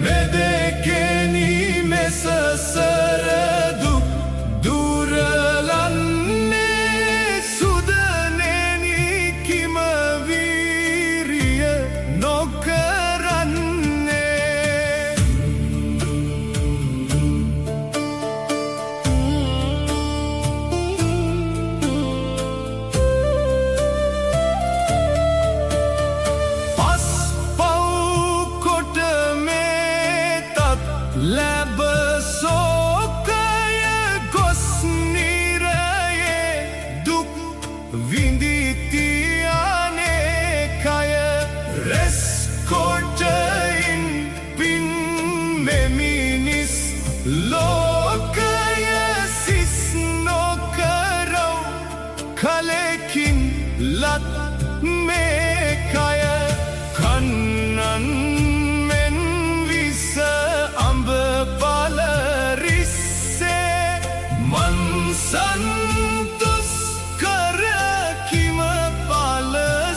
මෙදෙකෙනි මෙසසර දුක් දුරලන්නේ සුදනෙනි කිම වීරිය නොකරන්නේ පස් පව් කොට මේතත් ලැබ සෝකය ගොස් නිරයේ දුක් විඳිතියනේ කය රැස් කොටයින් පින් මෙමිනිස් ලෝකය සිස් නොකරව කලකින් ලත් මේ කය කන්නන් මෙන් විස අඹ බල රිස්සේ මන්සන්තුස් කර කිම බල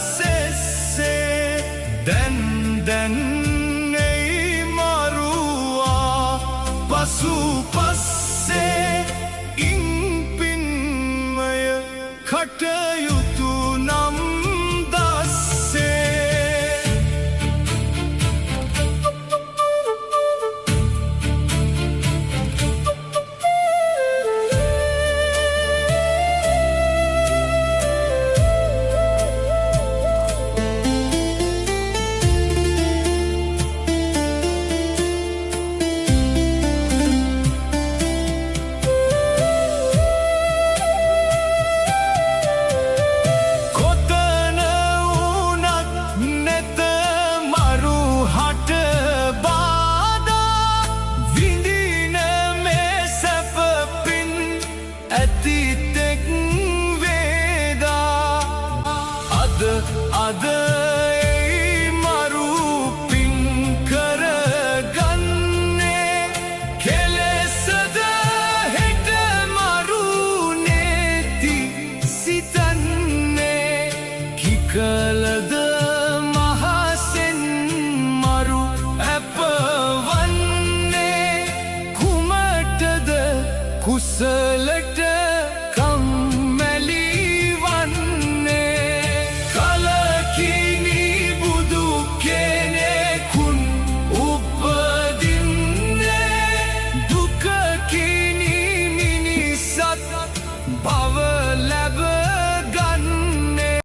සෙස්සේ දැන් එයි මරුවා පසු පස්සේ ඉන් පින්මය කටයුතු